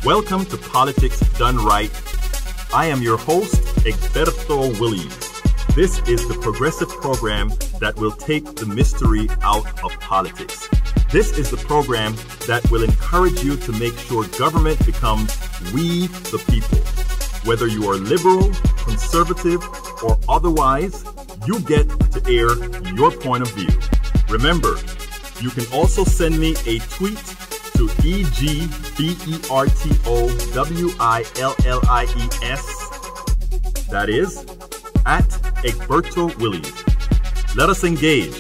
Welcome to Politics Done Right. I am your host, Egberto Willies. This is the progressive program that will take the mystery out of politics. This is the program that will encourage you to make sure government becomes we the people. Whether you are liberal, conservative, or otherwise, you get to air your point of view. Remember, you can also send me a tweet to EGBERTOWILLIES. That is, at Egberto Willies. Let us engage.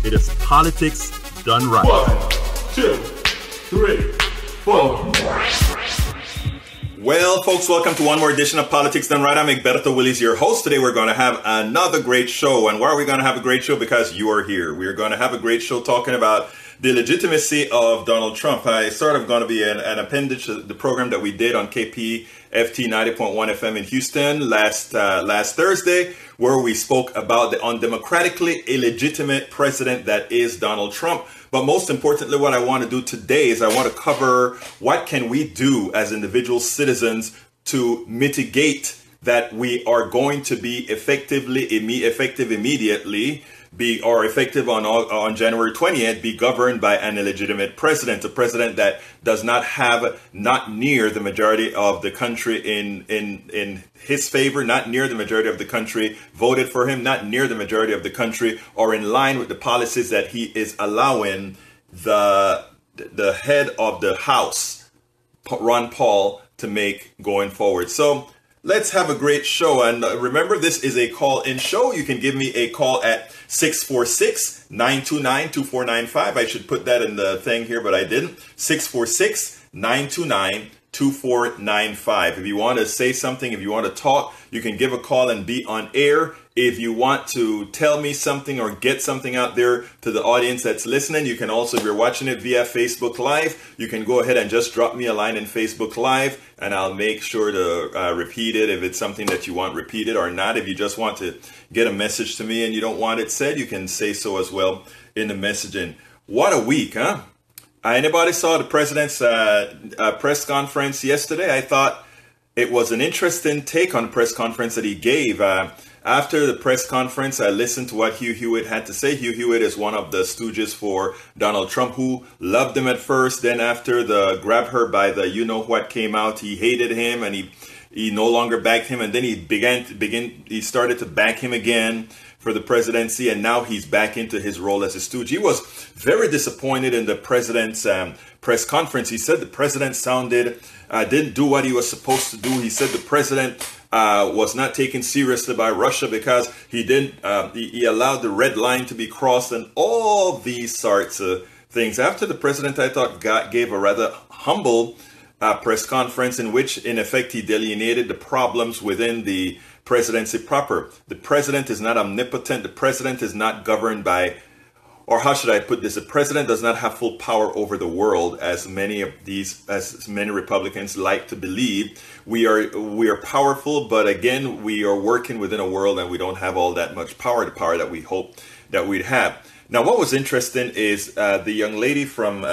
It is politics done right. 1, 2, 3, 4. Well, folks, welcome to one more edition of Politics Done Right. I'm Egberto Willies, your host. Today we're going to have another great show. And why are we going to have a great show? Because you are here. We're going to have a great show talking about the legitimacy of Donald Trump. It's sort of going to be an appendage to the program that we did on KPFT 90.1 FM in Houston last Thursday, where we spoke about the undemocratically illegitimate president that is Donald Trump. But most importantly, what I want to do today is I want to cover what can we do as individual citizens to mitigate that we are going to be effective immediately, effective on January 20th, be governed by an illegitimate president, a president that does not have not near the majority of the country in his favor, not near the majority of the country voted for him, not near the majority of the country are in line with the policies that he is allowing the head of the House, Ron Paul, to make going forward. So let's have a great show. And remember, this is a call-in show. You can give me a call at 646-929-2495. I should put that in the thing here, but I didn't. 646-929-2495. If you want to say something, if you want to talk, you can give a call and be on air. If you want to tell me something or get something out there to the audience that's listening, you can also, if you're watching it via Facebook Live, you can go ahead and just drop me a line in Facebook Live, and I'll make sure to repeat it if it's something that you want repeated or not. If you just want to get a message to me and you don't want it said, you can say so as well in the messaging. What a week, huh? Anybody saw the president's press conference yesterday? I thought it was an interesting take on the press conference that he gave. After the press conference, I listened to what Hugh Hewitt had to say. Hugh Hewitt is one of the stooges for Donald Trump, who loved him at first. Then after the grab her by the you-know-what came out, he hated him and he no longer backed him. And then he he started to back him again for the presidency. And now he's back into his role as a stooge. He was very disappointed in the president's press conference. He said the president didn't do what he was supposed to do. He said the president was not taken seriously by Russia because he allowed the red line to be crossed and all these sorts of things. After the president, I thought, gave a rather humble press conference in which, in effect, he delineated the problems within the presidency proper. The president is not omnipotent. The president is not governed by, or how should I put this? The president does not have full power over the world, as many Republicans like to believe. We are powerful, but again, we are working within a world and we don't have all that much power, the power that we hope that we'd have. Now, what was interesting is the young lady from,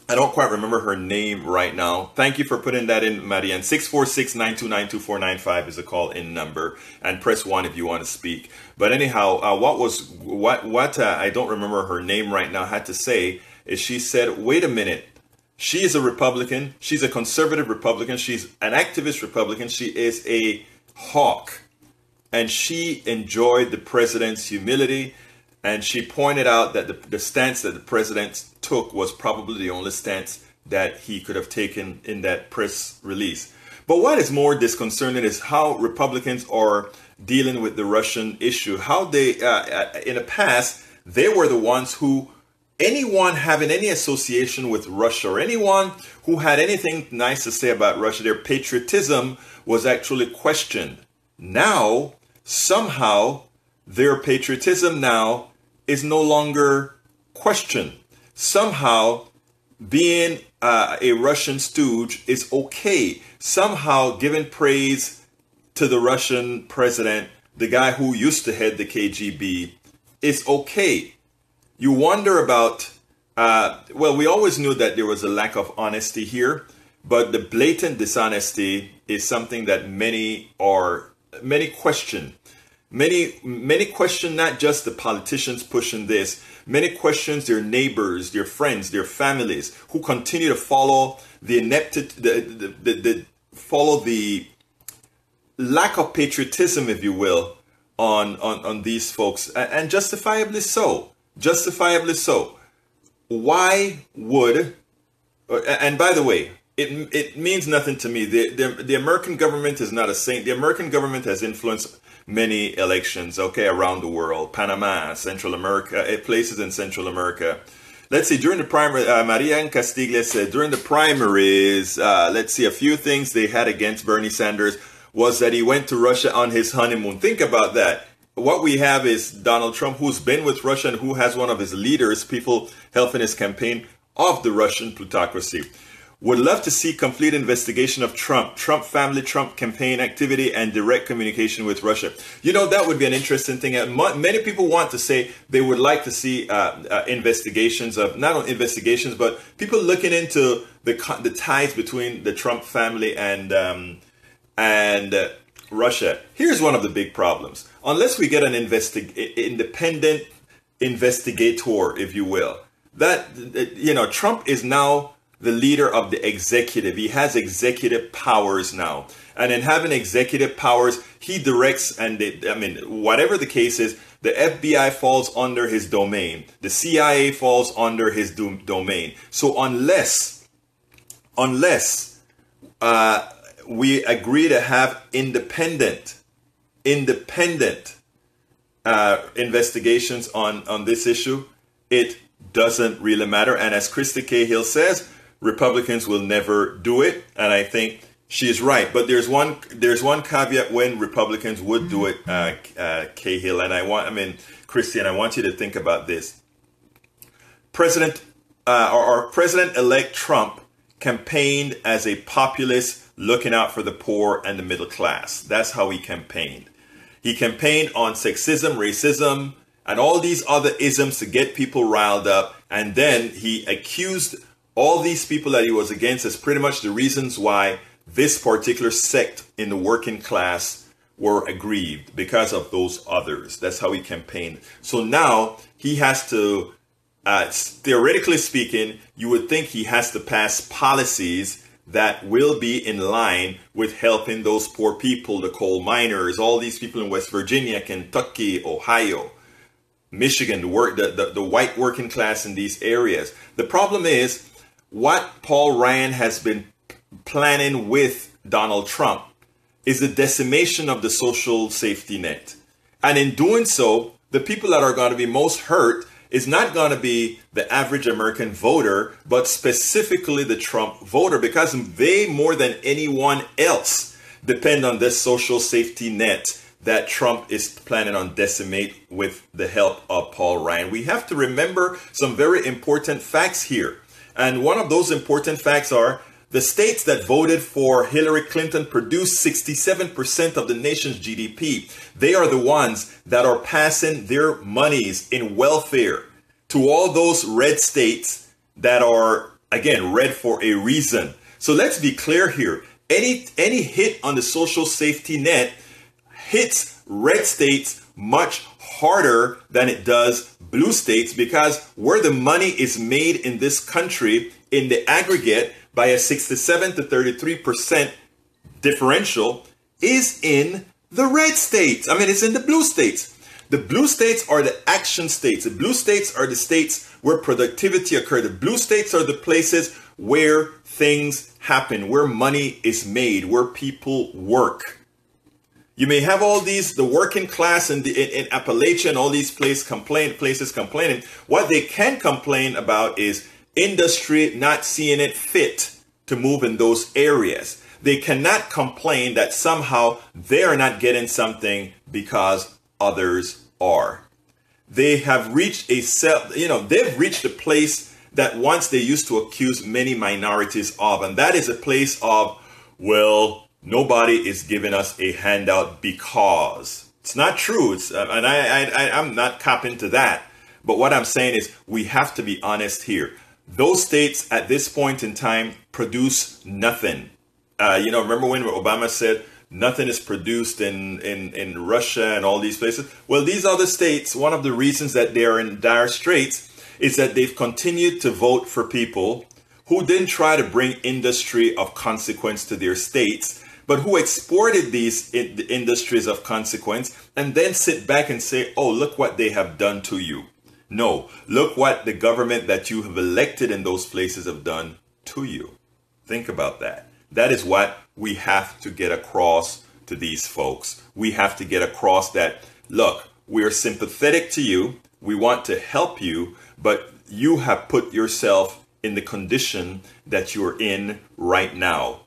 I don't quite remember her name right now. Thank you for putting that in, Marianne. 646-929-2495 is a call-in number, and press 1 if you want to speak. But anyhow, what I don't remember her name right now had to say is she said, wait a minute. She is a Republican. She's a conservative Republican. She's an activist Republican. She is a hawk. And she enjoyed the president's humility. And she pointed out that the stance that the president took was probably the only stance that he could have taken in that press release. But what is more disconcerting is how Republicans are dealing with the Russian issue. How they, in the past, they were the ones who, anyone having any association with Russia or anyone who had anything nice to say about Russia, their patriotism was actually questioned. Now, somehow, their patriotism now is no longer questioned. Somehow, being a Russian stooge is okay. Somehow, giving praise to the Russian president, the guy who used to head the KGB, is okay. You wonder about, well, we always knew that there was a lack of honesty here, But the blatant dishonesty is something that many question. Many question not just the politicians pushing this. Many questions their neighbors, their friends, their families who continue to follow the follow the lack of patriotism, if you will, on these folks, and justifiably so. Justifiably so. Why would? And by the way, it means nothing to me. The American government is not a saint. The American government has influenced many elections, okay, around the world, Panama, Central America, places in Central America. Let's see, during the primary, Maria and Castiglia said, during the primaries, let's see, a few things they had against Bernie Sanders was that he went to Russia on his honeymoon. Think about that. What we have is Donald Trump, who's been with Russia and who has one of his leaders, people helping his campaign, of the Russian plutocracy. Would love to see complete investigation of Trump family, Trump campaign activity, and direct communication with Russia. You know, that would be an interesting thing. Many people want to say they would like to see investigations of, not only investigations, but people looking into the ties between the Trump family and Russia. Here's one of the big problems. Unless we get an independent investigator, if you will, Trump is now the leader of the executive. He has executive powers now. And in having executive powers, he directs, and whatever the case is, the FBI falls under his domain. The CIA falls under his domain. So unless we agree to have independent investigations on this issue, it doesn't really matter. And as Christy Cahill says, Republicans will never do it, and I think she's right. But there's one caveat when Republicans would do it, Cahill, and Christy, and I want you to think about this. President-elect Trump campaigned as a populist looking out for the poor and the middle class. That's how he campaigned. He campaigned on sexism, racism, and all these other isms to get people riled up. And then he accused all these people that he was against as pretty much the reasons why this particular sect in the working class were aggrieved, because of those others. That's how he campaigned. So now he has to, theoretically speaking, you would think he has to pass policies that will be in line with helping those poor people, the coal miners, all these people in West Virginia, Kentucky, Ohio, Michigan, the white working class in these areas. The problem is what Paul Ryan has been planning with Donald Trump is the decimation of the social safety net. And in doing so, the people that are going to be most hurt is not going to be the average American voter, but specifically the Trump voter, because they, more than anyone else, depend on this social safety net that Trump is planning on decimate with the help of Paul Ryan. We have to remember some very important facts here. And one of those important facts are the states that voted for Hillary Clinton produced 67% of the nation's GDP. They are the ones that are passing their monies in welfare to all those red states that are, again, red for a reason. So let's be clear here. Any hit on the social safety net hits red states much harder than it does blue states, because where the money is made in this country in the aggregate by a 67 to 33% differential is in the red states. It's in the blue states. The blue states are the action states. The blue states are the states where productivity occurs. The blue states are the places where things happen, where money is made, where people work. You may have all these, the working class in Appalachia and all these places complaining. What they can complain about is industry not seeing it fit to move in those areas. They cannot complain that somehow they're not getting something because others are. They have reached they've reached a place that once they used to accuse many minorities of, and that is a place of, well, nobody is giving us a handout because. It's not true. I'm not copping to that. But what I'm saying is we have to be honest here. Those states at this point in time produce nothing. Remember when Obama said nothing is produced in Russia and all these places? Well, these other states, one of the reasons that they are in dire straits is that they've continued to vote for people who didn't try to bring industry of consequence to their states, but who exported these industries of consequence and then sit back and say, oh, look what they have done to you. No, look what the government that you have elected in those places have done to you. Think about that. That is what we have to get across to these folks. We have to get across that, look, we are sympathetic to you. We want to help you, but you have put yourself in the condition that you're in right now.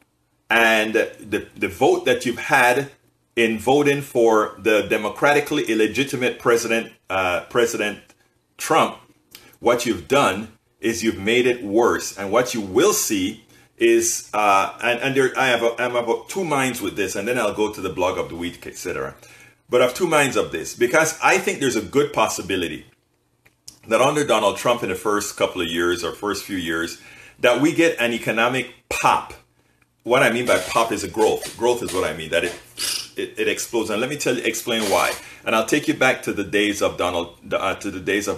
And the vote that you've had in voting for the democratically illegitimate President Trump, what you've done is you've made it worse. And what you will see is, I'm about two minds with this, and then I'll go to the blog of the week, etc. But I have two minds of this, because I think there's a good possibility that under Donald Trump in the first couple of years or first few years, that we get an economic pop. What I mean by pop is a growth. Growth is what I mean, that it explodes. And let me explain why. And I'll take you back to the days of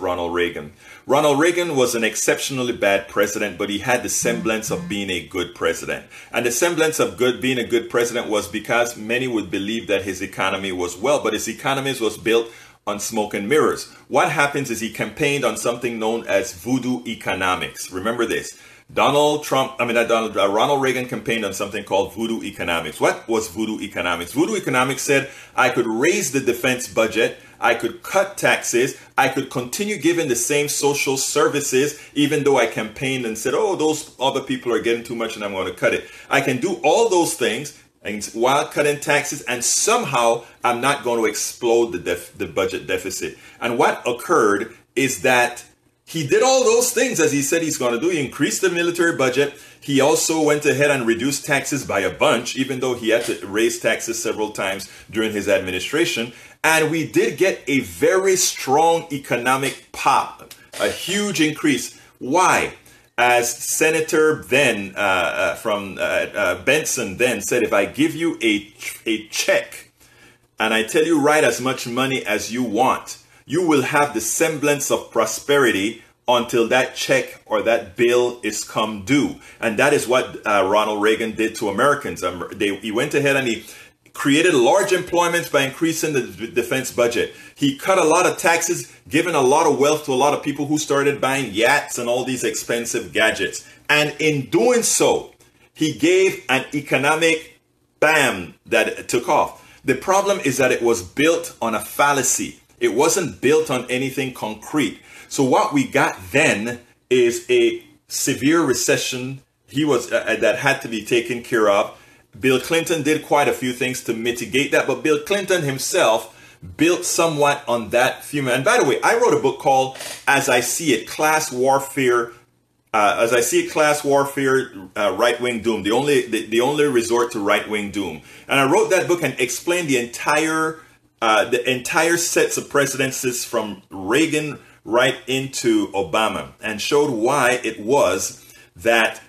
Ronald Reagan. Ronald Reagan was an exceptionally bad president, but he had the semblance of being a good president. And the semblance of being a good president was because many would believe that his economy was but his economy was built on smoke and mirrors. What happens is he campaigned on something known as voodoo economics. Remember this. Ronald Reagan campaigned on something called voodoo economics. What was voodoo economics? Voodoo economics said I could raise the defense budget, I could cut taxes, I could continue giving the same social services, even though I campaigned and said, oh, those other people are getting too much and I'm going to cut it. I can do all those things and while cutting taxes, and somehow I'm not going to explode the budget deficit. And what occurred is that he did all those things as he said he's going to do. He increased the military budget. He also went ahead and reduced taxes by a bunch, even though he had to raise taxes several times during his administration. And we did get a very strong economic pop, a huge increase. Why? As Senator then from Benson then said, if I give you a check and I tell you write as much money as you want, you will have the semblance of prosperity until that check or that bill is come due. And that is what Ronald Reagan did to Americans. He went ahead and he created large employment by increasing the defense budget. He cut a lot of taxes, giving a lot of wealth to a lot of people who started buying yachts and all these expensive gadgets. And in doing so, he gave an economic bam that took off. The problem is that it was built on a fallacy. It wasn't built on anything concrete. So what we got then is a severe recession that had to be taken care of. Bill Clinton did quite a few things to mitigate that, but Bill Clinton himself built somewhat on that theme. And by the way, I wrote a book called As I See It, Class Warfare, Right-Wing Doom, the only resort to right-wing doom. And I wrote that book and explained the entire sets of presidencies from Reagan right into Obama, and showed why it was that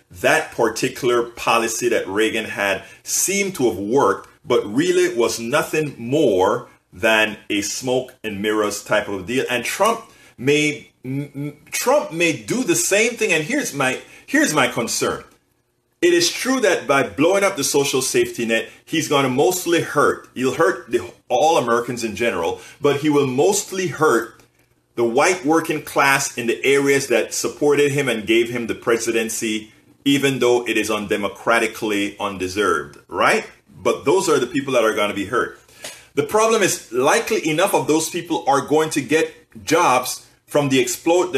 particular policy that Reagan had seemed to have worked, but really was nothing more than a smoke and mirrors type of deal. And Trump may do the same thing. And here's my concern. It is true that by blowing up the social safety net, he's going to mostly hurt. He'll hurt all Americans in general, but he will mostly hurt the white working class in the areas that supported him and gave him the presidency, even though it is undemocratically undeserved, right? But those are the people that are going to be hurt. The problem is likely enough of those people are going to get jobs from the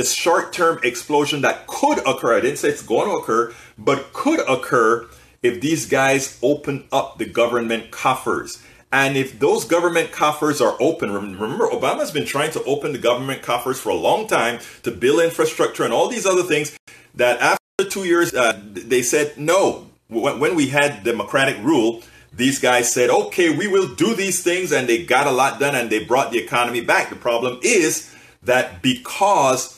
short-term explosion that could occur. I didn't say it's going to occur, but could occur if these guys open up the government coffers. And if those government coffers are open, remember, Obama's been trying to open the government coffers for a long time to build infrastructure and all these other things that after 2 years, they said no. When we had democratic rule, these guys said, okay, we will do these things, and they got a lot done and they brought the economy back. The problem is that because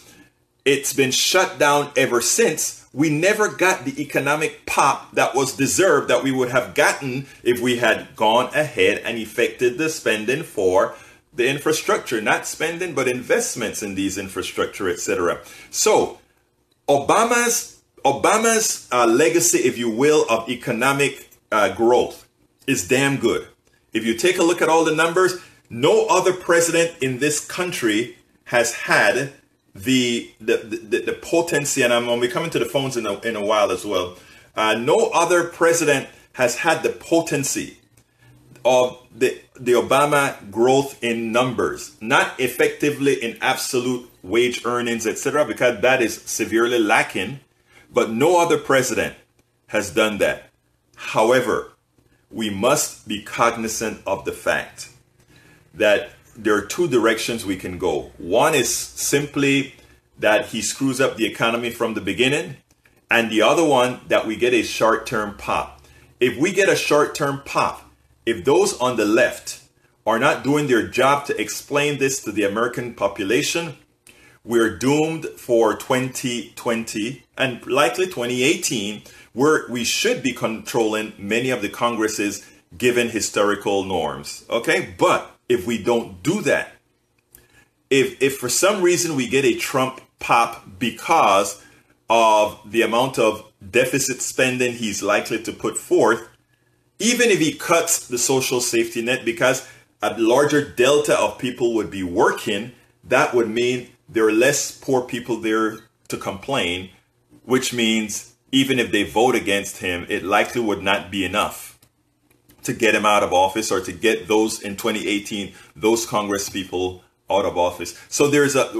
it's been shut down ever since. We never got the economic pop that was deserved, that we would have gotten if we had gone ahead and effected the spending for the infrastructure, not spending, but investments in these infrastructure, etc. So Obama's legacy, if you will, of economic growth is damn good. If you take a look at all the numbers, no other president in this country has had the potency, and I'm going to be coming to the phones in a while as well. No other president has had the potency of the Obama growth in numbers, not effectively in absolute wage earnings, etc., because that is severely lacking, but no other president has done that. However, we must be cognizant of the fact that there are two directions we can go. One is simply that he screws up the economy from the beginning, and the other one that we get a short-term pop. If we get a short-term pop, if those on the left are not doing their job to explain this to the American population, we're doomed for 2020 and likely 2018, where we should be controlling many of the Congresses given historical norms. Okay, but if we don't do that, if for some reason we get a Trump pop because of the amount of deficit spending he's likely to put forth, even if he cuts the social safety net because a larger delta of people would be working, that would mean there are less poor people there to complain, which means even if they vote against him, it likely would not be enough to get him out of office or to get those in 2018, those Congress people out of office. So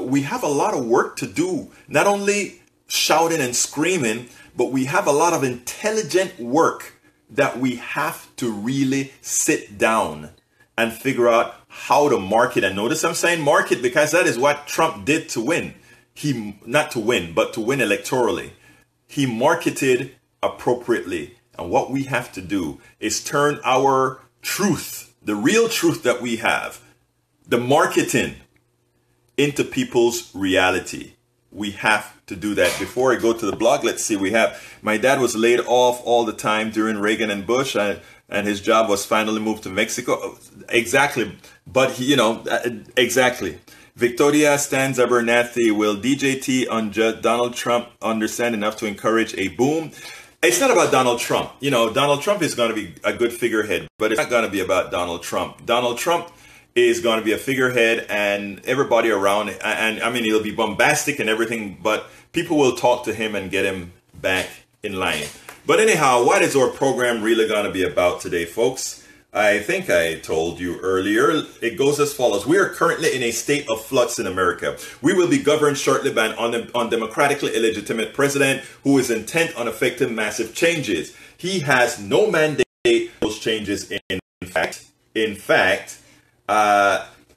we have a lot of work to do, not only shouting and screaming, but we have a lot of intelligent work that we have to really sit down and figure out how to market. And notice I'm saying market because that is what Trump did to win. Not to win, but to win electorally. He marketed appropriately. And what we have to do is turn our truth, the real truth that we have, the marketing, into people's reality. We have to do that. Before I go to the blog, let's see, my dad was laid off all the time during Reagan and Bush, and his job was finally moved to Mexico. Exactly. But, exactly. Victoria stands Abernathy. Will DJT on Donald Trump understand enough to encourage a boom? It's not about Donald Trump. Donald Trump is going to be a good figurehead, but it's not going to be about Donald Trump. Donald Trump is going to be a figurehead, and everybody around, and I mean, he'll be bombastic and everything, but people will talk to him and get him back in line. But anyhow, what is our program really going to be about today, folks? I think I told you earlier. It goes as follows. We are currently in a state of flux in America. We will be governed shortly by an undemocratically illegitimate president who is intent on effecting massive changes. He has no mandate for those changes. In fact,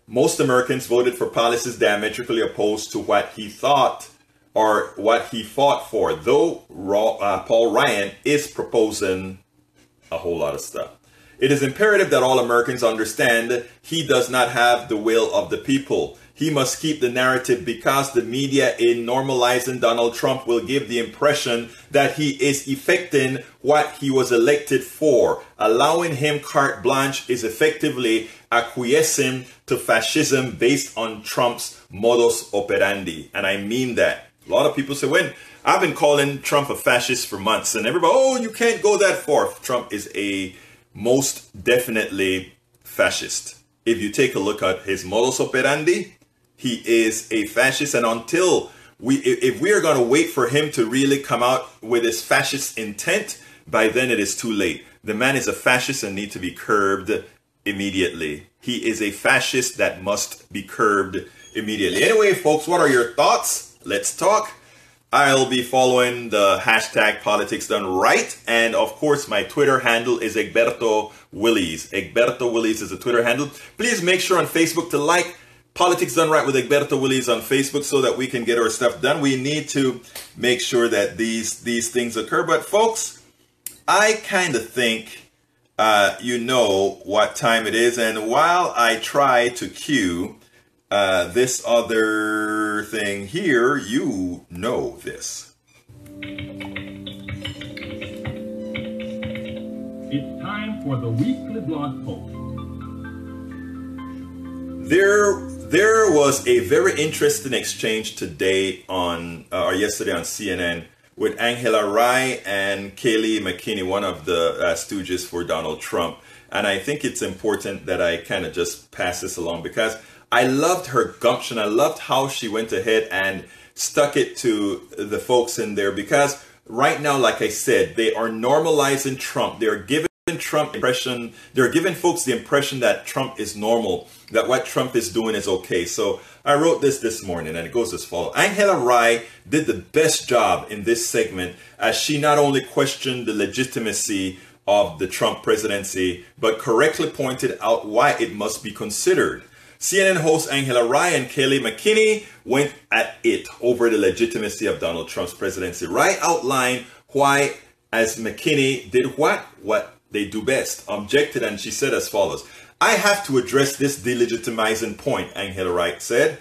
most Americans voted for policies diametrically opposed to what he thought or what he fought for, though Paul Ryan is proposing a whole lot of stuff. It is imperative that all Americans understand he does not have the will of the people. He must keep the narrative because the media, in normalizing Donald Trump, will give the impression that he is effecting what he was elected for. Allowing him carte blanche is effectively acquiescing to fascism based on Trump's modus operandi. And I mean that. A lot of people say, when I've been calling Trump a fascist for months, and everybody, oh, you can't go that far. Trump is a most definitely fascist. If you take a look at his modus operandi, he is a fascist. And until if we are going to wait for him to really come out with his fascist intent, by then it is too late. The man is a fascist and needs to be curbed immediately. He is a fascist that must be curbed immediately. Anyway, folks, what are your thoughts? Let's talk. I'll be following the hashtag Politics Done Right. And of course, my Twitter handle is Egberto Willies. Egberto Willies is the Twitter handle. Please make sure on Facebook to like Politics Done Right with Egberto Willies on Facebook so that we can get our stuff done. We need to make sure that these things occur. But folks, I kind of think you know what time it is. And while I try to cue This other thing here, you know this. It's time for the weekly blog post. There was a very interesting exchange today on, or yesterday on CNN with Angela Rye and Kayleigh McKinney, one of the stooges for Donald Trump. And I think it's important that I kind of just pass this along because I loved her gumption. I loved how she went ahead and stuck it to the folks in there because right now, like I said, they are normalizing Trump. They're giving Trump impression, they're giving folks the impression that Trump is normal, that what Trump is doing is okay. So I wrote this morning and it goes as follows. Angela Rye did the best job in this segment as she not only questioned the legitimacy of the Trump presidency, but correctly pointed out why it must be considered. CNN host Angela Rye and Kayleigh McKinney went at it over the legitimacy of Donald Trump's presidency. Rye outlined why, as McKinney did what they do best, objected, and she said as follows. I have to address this delegitimizing point, Angela Rye said.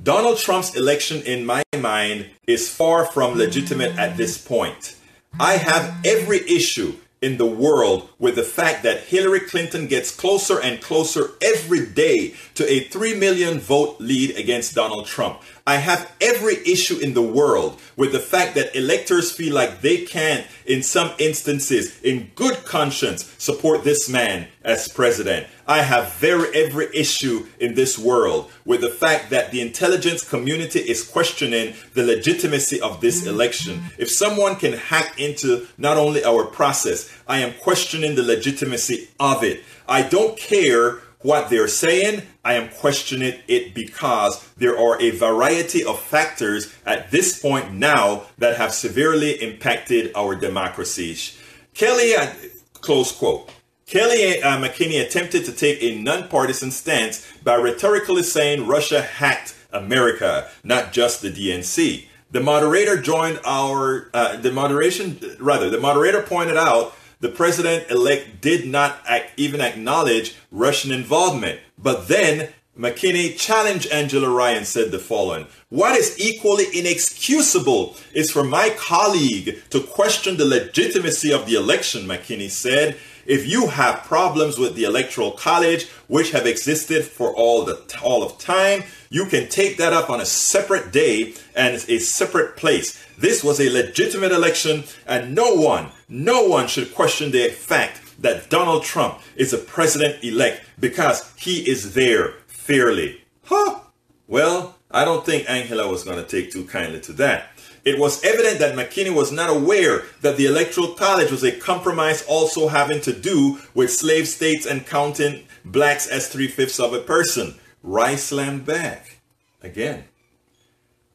Donald Trump's election, in my mind, is far from legitimate at this point. I have every issue in the world with the fact that Hillary Clinton gets closer and closer every day to a 3 million vote lead against Donald Trump. I have every issue in the world with the fact that electors feel like they can't, in some instances, in good conscience, support this man as president. I have every issue in this world with the fact that the intelligence community is questioning the legitimacy of this election. If someone can hack into not only our process, I am questioning the legitimacy of it. I don't care what they're saying, I am questioning it because there are a variety of factors at this point now that have severely impacted our democracy. Close quote. Kayleigh McKinney attempted to take a nonpartisan stance by rhetorically saying Russia hacked America, not just the DNC. The moderator the moderator pointed out the president-elect did not even acknowledge Russian involvement. But then McKinney challenged Angela Rye and said the following. What is equally inexcusable is for my colleague to question the legitimacy of the election, McKinney said. If you have problems with the Electoral College, which have existed for all of time, you can take that up on a separate day and a separate place. This was a legitimate election, and no one should question the fact that Donald Trump is a president-elect because he is there fairly. Well, I don't think Angela was going to take too kindly to that. It was evident that McKinney was not aware that the Electoral College was a compromise also having to do with slave states and counting blacks as 3/5 of a person. Rye slammed back. Again.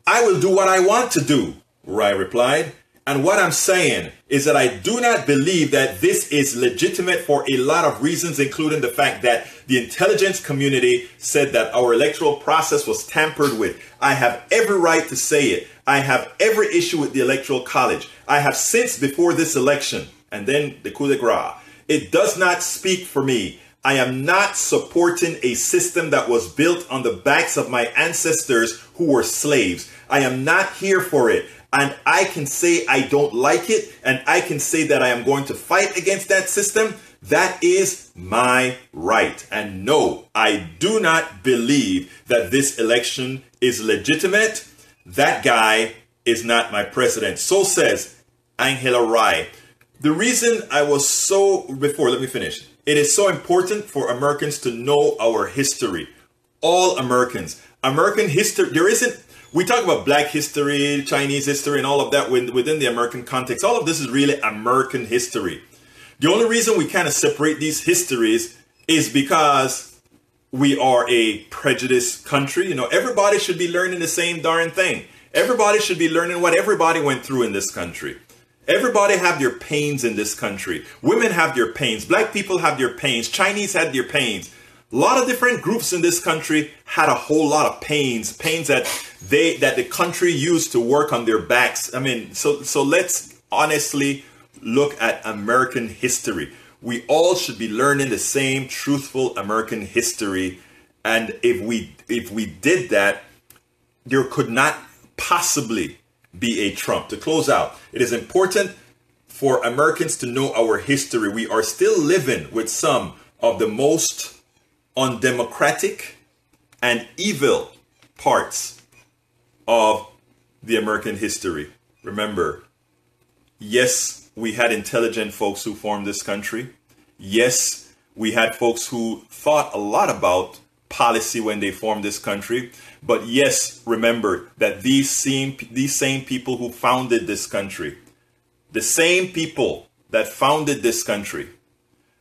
I will do what I want to do, Rye replied. And what I'm saying is that I do not believe that this is legitimate for a lot of reasons, including the fact that the intelligence community said that our electoral process was tampered with. I have every right to say it. I have every issue with the Electoral College. I have since before this election, and then the coup de grace. It does not speak for me. I am not supporting a system that was built on the backs of my ancestors who were slaves. I am not here for it. And I can say I don't like it, and I can say that I am going to fight against that system. That is my right. And no, I do not believe that this election is legitimate. That guy is not my president. So says Angela Rye. The reason I was let me finish. It is so important for Americans to know our history. All Americans. American history, we talk about black history, Chinese history, and all of that within the American context. All of this is really American history. The only reason we kind of separate these histories is because we are a prejudiced country. You know, everybody should be learning the same darn thing. Everybody should be learning what everybody went through in this country. Everybody have their pains in this country. Women have their pains. Black people have their pains. Chinese had their pains. A lot of different groups in this country had a whole lot of pains that the country used to work on their backs. I mean, so let's honestly look at American history. We all should be learning the same truthful American history And if we did that, there could not possibly be a Trump. To close out, it is important for Americans to know our history. We are still living with some of the most undemocratic and evil parts of the American history. Remember, yes, we had intelligent folks who formed this country. Yes, we had folks who thought a lot about policy when they formed this country. But yes, remember that these same people who founded this country, the same people that founded this country,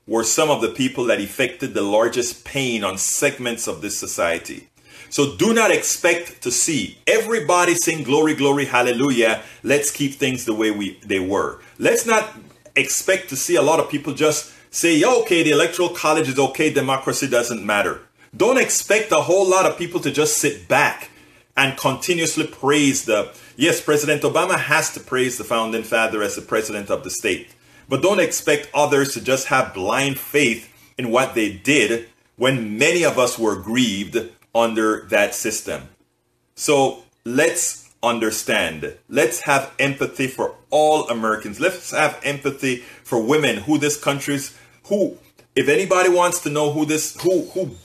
were some of the people that effected the largest pain on segments of this society. So do not expect to see everybody sing glory, glory, hallelujah. Let's keep things the way they were. Let's not expect to see a lot of people just say, yeah, okay, the electoral college is okay, democracy doesn't matter. Don't expect a whole lot of people to just sit back and continuously praise yes, President Obama has to praise the founding father as the president of the state. But don't expect others to just have blind faith in what they did when many of us were grieved under that system. So let's understand. Let's have empathy for all Americans. Let's have empathy for women if anybody wants to know who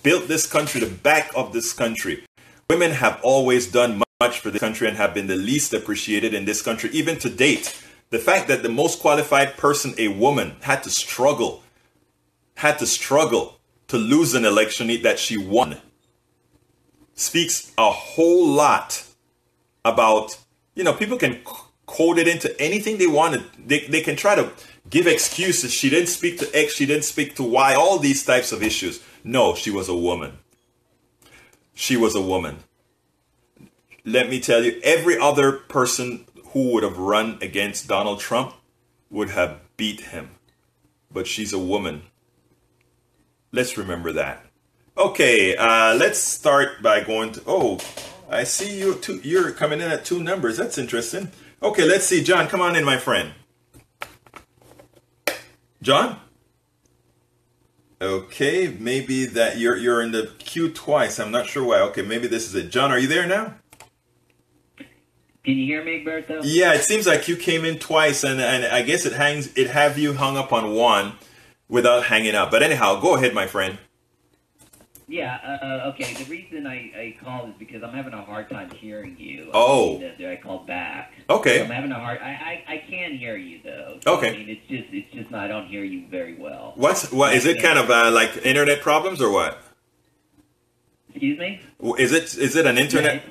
built this country, the back of this country, women have always done much for the country and have been the least appreciated in this country, even to date. The fact that the most qualified person, a woman, had to struggle to lose an election that she won, speaks a whole lot about, people can quote it into anything they wanted. They can try to give excuses. She didn't speak to X, she didn't speak to Y, all these types of issues. No, she was a woman. She was a woman. Let me tell you, every other person who would have run against Donald Trump would have beat him. But she's a woman. Let's remember that. Okay, let's start by going to, I see you're coming in at 2 numbers. That's interesting. Okay, let's see. John, come on in, my friend. John? Okay, maybe that you're in the queue twice. I'm not sure why. Okay, maybe this is it. John, are you there now? Can you hear me, Berto? Yeah, it seems like you came in twice, and I guess it have you hung up on one without hanging up. But anyhow, go ahead, my friend. Yeah, okay. The reason I called is because I'm having a hard time hearing you. I called back. Okay. So I'm having a hard. I can hear you though. So, okay. I mean, it's just I don't hear you very well. What is it? Kind of like internet problems or what? Excuse me? Is it an internet?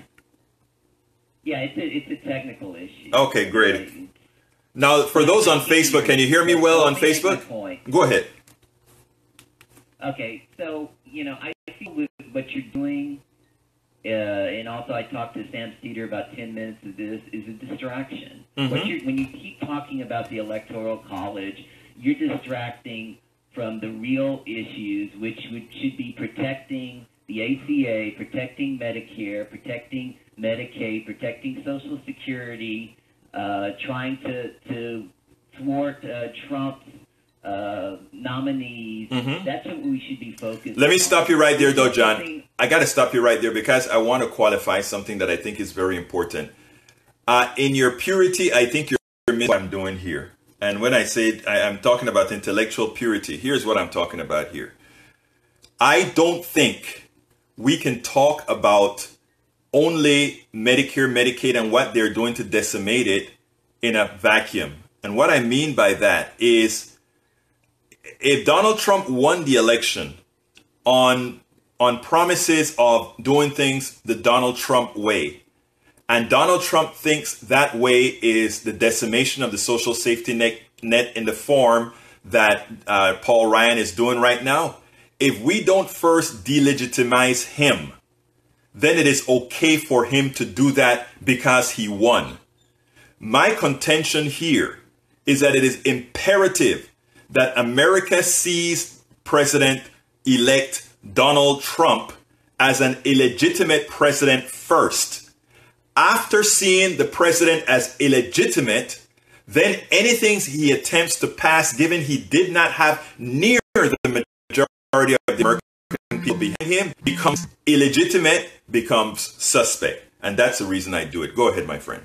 Yeah, it's a technical issue. Okay, great. Now, for those on Facebook, can you hear me well on Facebook? Go ahead. Okay, so I feel with what you're doing, and also I talked to Sam Cedar about 10 minutes of this, is a distraction. Mm-hmm. When you keep talking about the Electoral College, you're distracting from the real issues, which should be protecting the ACA, protecting Medicare, protecting Medicaid, protecting Social Security, trying to thwart Trump's nominees. Mm-hmm. That's what we should be focused on. Let me stop you right there, though, John. I got to stop you right there because I want to qualify something that I think is very important. In your purity, I think you're missing what I'm doing here. And when I say I'm talking about intellectual purity, here's what I'm talking about here. I don't think we can talk about only Medicare, Medicaid, and what they're doing to decimate it in a vacuum. And what I mean by that is, if Donald Trump won the election on promises of doing things the Donald Trump way, and Donald Trump thinks that way is the decimation of the social safety net in the form that Paul Ryan is doing right now, if we don't first delegitimize him, then it is okay for him to do that because he won. My contention here is that it is imperative that America sees President-elect Donald Trump as an illegitimate president first. After seeing the president as illegitimate, then anything he attempts to pass, given he did not have near the majority of the American people behind him becomes illegitimate, becomes suspect. And that's the reason I do it. Go ahead, my friend.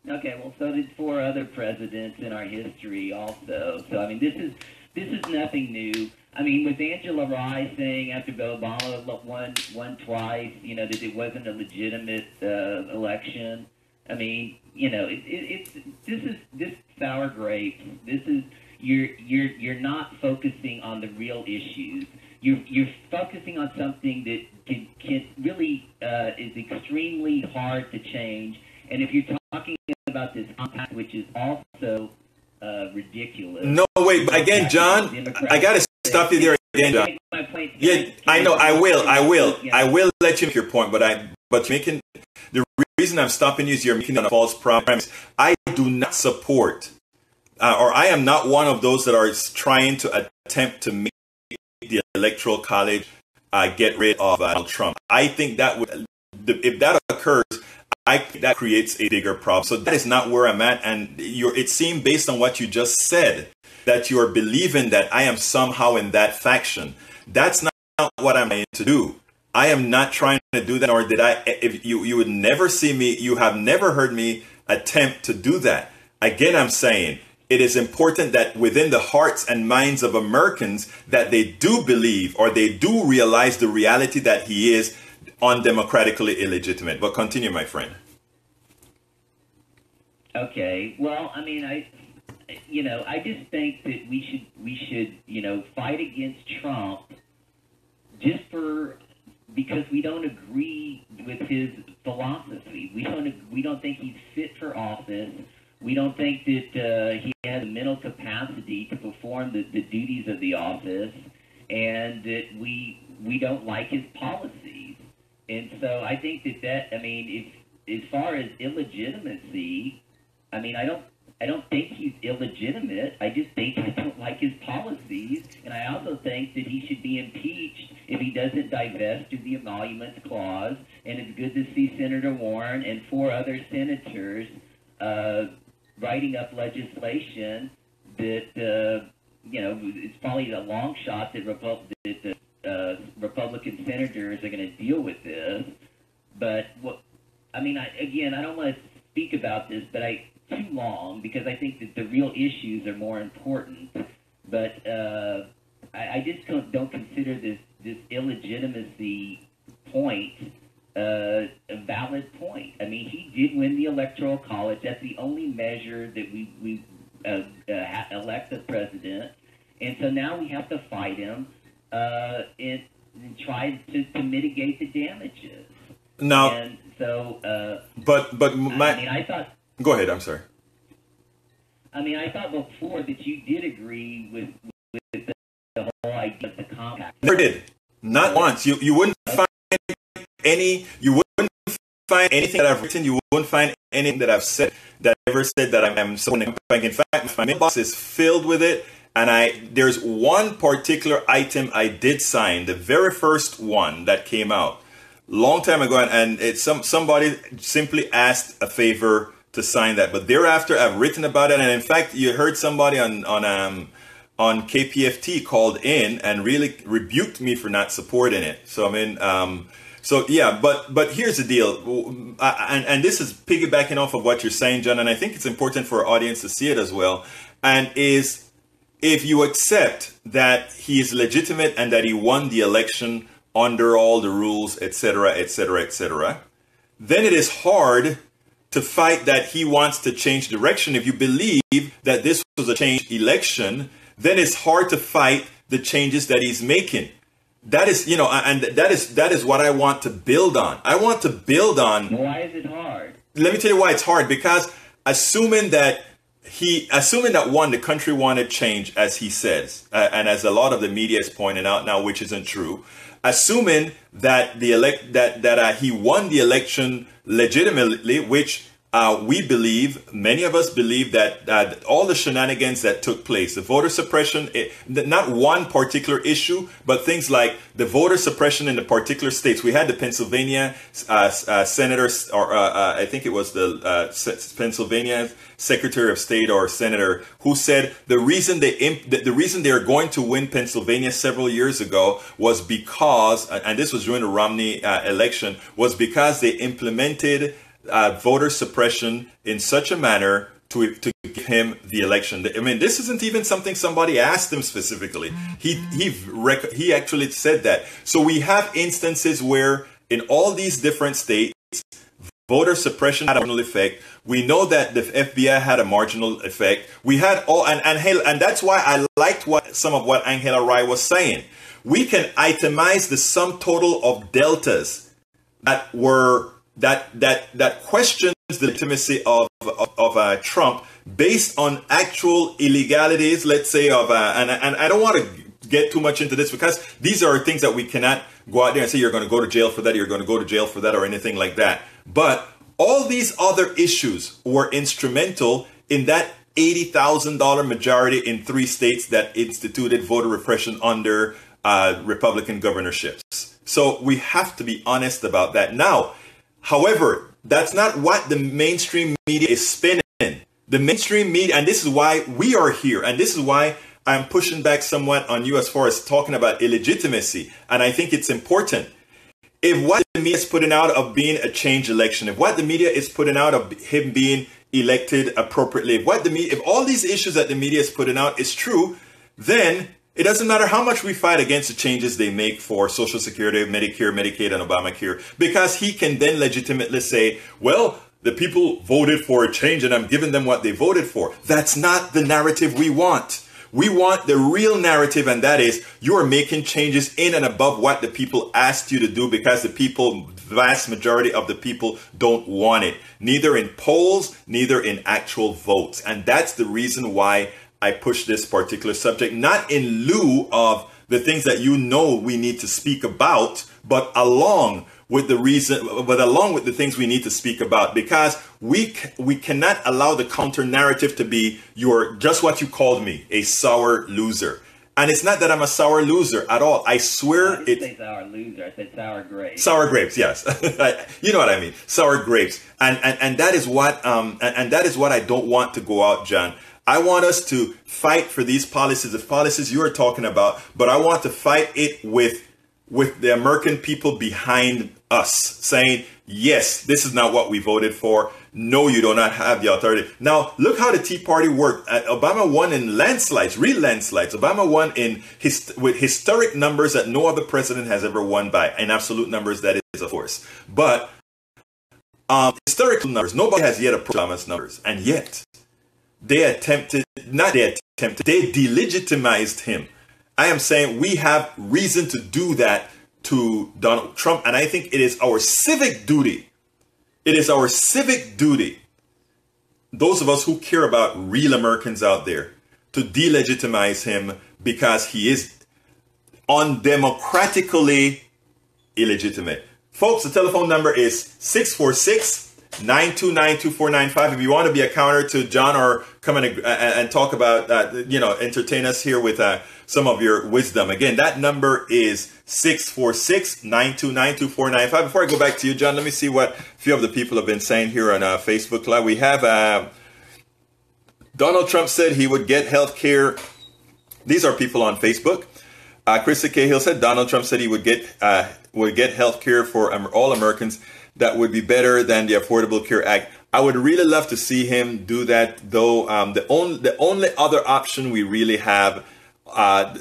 Okay, well, so did 4 other presidents in our history also. So, I mean, this is nothing new. I mean, with Angela Rye saying after Obama won twice, you know, that it wasn't a legitimate election. I mean, you know, this is sour grapes. This is you're not focusing on the real issues. You're focusing on something that can really is extremely hard to change. And if you're talking about this compact, which is also ridiculous. No, wait, but again, John, I got to stop you there again, John. Yeah, I know, I will let you make your point, but making the reason I'm stopping you is you're making a false premise. I do not support, or I am not one of those that are trying to attempt to make the Electoral College get rid of Donald Trump. I think that would, if that occurs, that creates a bigger problem. So that is not where I'm at. And it seemed based on what you just said that you're believing that I am somehow in that faction. That's not what I'm trying to do. I am not trying to do that, or did I? If you would never see me, you have never heard me attempt to do that. Again, I'm saying it is important that within the hearts and minds of Americans that they do believe, or they do realize the reality that he is undemocratically illegitimate. But continue, my friend. Okay. Well, I mean, I just think that we should, fight against Trump because we don't agree with his philosophy. We don't think he's fit for office. We don't think that he has the mental capacity to perform the duties of the office, and that we don't like his policies. And so I think that I mean, if as far as illegitimacy, I mean, I don't think he's illegitimate. I just think I don't like his policies, and I also think that he should be impeached if he doesn't divest of the emoluments clause. And it's good to see Senator Warren and 4 other senators writing up legislation that it's probably a long shot that Republican senators are going to deal with this. But I don't want to speak about this, but too long, because I think that the real issues are more important. But I just don't consider this illegitimacy point a valid point. I mean, he did win the Electoral College. That's the only measure that we elect the president. And so now we have to fight him and try to mitigate the damages. Now, and so, I thought. Go ahead. I'm sorry. I mean, I thought before that you did agree with the whole idea of the compact. Never did. Not once. You wouldn't find any. You wouldn't find anything that I've written. You wouldn't find anything that I've said that I ever said that I'm supporting the compact. In fact, my mailbox is filled with it. And there's one particular item I did sign, the very first one that came out long time ago, and it's somebody simply asked a favor to sign that. But thereafter, I've written about it, and in fact, you heard somebody on KPFT called in and really rebuked me for not supporting it. So I mean, but here's the deal, and this is piggybacking off of what you're saying, John, and I think it's important for our audience to see it as well. And if you accept that he is legitimate and that he won the election under all the rules, etc., etc., etc., then it is hard to fight that he wants to change direction. If you believe that this was a changed election, then it's hard to fight the changes that he's making. That is, and that is what I want to build on. I want to build on. Why is it hard? Let me tell you why it's hard. Because assuming that one, the country wanted change, as he says, and as a lot of the media is pointing out now, which isn't true. Assuming that he won the election legitimately, which we believe, many of us believe that all the shenanigans that took place, the voter suppression, not one particular issue, but things like the voter suppression in the particular states. We had the Pennsylvania senator, or I think it was the Pennsylvania Secretary of State or senator, who said the reason they are going to win Pennsylvania several years ago was because, and this was during the Romney election, was because they implemented voter suppression in such a manner to give him the election. I mean, this isn't even something somebody asked him specifically. He actually said that. So we have instances where in all these different states, voter suppression had a marginal effect. We know that the FBI had a marginal effect. We had all, and that's why I liked some of what Angela Rai was saying. We can itemize the sum total of deltas that were that questions the legitimacy of Trump based on actual illegalities, let's say, and I don't want to get too much into this because these are things that we cannot go out there and say you're going to go to jail for that, you're going to go to jail for that, or anything like that. But all these other issues were instrumental in that $80,000 majority in 3 states that instituted voter repression under Republican governorships. So we have to be honest about that. Now, however, that's not what the mainstream media is spinning. The mainstream media, and this is why we are here, and this is why I'm pushing back somewhat on you as far as talking about illegitimacy. And I think it's important. If what the media is putting out of being a change election, if what the media is putting out of him being elected appropriately, if all these issues that the media is putting out is true, then it doesn't matter how much we fight against the changes they make for Social Security, Medicare, Medicaid, and Obamacare, because he can then legitimately say, well, the people voted for a change and I'm giving them what they voted for. That's not the narrative we want. We want the real narrative, and that is you are making changes in and above what the people asked you to do because the people, vast majority of the people, don't want it. Neither in polls, neither in actual votes. And that's the reason why I push this particular subject, not in lieu of the things that you know we need to speak about, but along with the things we need to speak about, because we cannot allow the counter narrative to be you're just what you called me, a sour loser. And it's not that I'm a sour loser at all. I swear I didn't say sour loser. I said sour grapes. Sour grapes, yes. You know what I mean. Sour grapes. And that is what I don't want to go out, John. I want us to fight for these policies, the policies you are talking about, but I want to fight it with the American people behind us saying, yes, this is not what we voted for. No, you do not have the authority. Now, look how the Tea Party worked. Obama won in landslides, real landslides. Obama won with historic numbers that no other president has ever won by. In absolute numbers, that is, of course. But historical numbers, nobody has yet approached Obama's numbers. And yet, they delegitimized him. I am saying we have reason to do that to Donald Trump. And I think it is our civic duty. It is our civic duty, those of us who care about real Americans out there, to delegitimize him because he is undemocratically illegitimate. Folks, the telephone number is 646-929-2495. If you want to be a counter to John or come in and talk about, entertain us here with some of your wisdom. Again, that number is 646-929-2495. Before I go back to you, John, let me see what a few of the people have been saying here on Facebook Live. We have Donald Trump said he would get health care. These are people on Facebook. Krista Cahill said Donald Trump said he would get health care for all Americans. That would be better than the Affordable Care Act. I would really love to see him do that, though. The only other option we really have are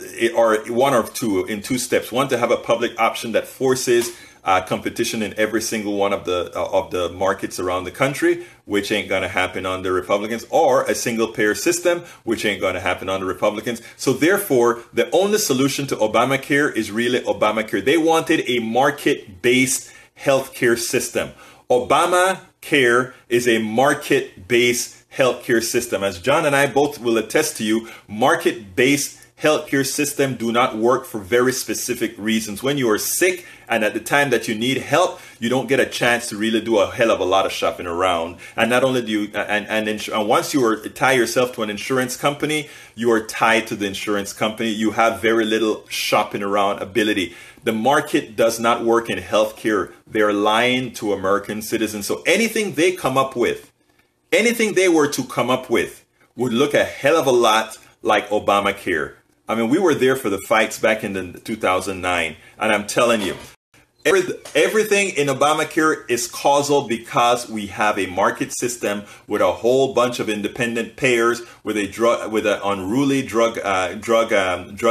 one or two in 2 steps. One, to have a public option that forces competition in every single one of the markets around the country, which ain't going to happen under Republicans, or a single payer system, which ain't going to happen under Republicans. So therefore, the only solution to Obamacare is really Obamacare. They wanted a market-based healthcare system. Obamacare is a market-based healthcare system. As John and I both will attest to you, market-based healthcare system do not work for very specific reasons. When you are sick and at the time that you need help, you don't get a chance to really do a hell of a lot of shopping around. And not only do you, and once you tie yourself to an insurance company, you are tied to the insurance company. You have very little shopping around ability. The market does not work in healthcare. They're lying to American citizens. So anything they come up with, anything they were to come up with would look a hell of a lot like Obamacare. I mean, we were there for the fights back in 2009. And I'm telling you, everything in Obamacare is causal because we have a market system with a whole bunch of independent payers, with an unruly drug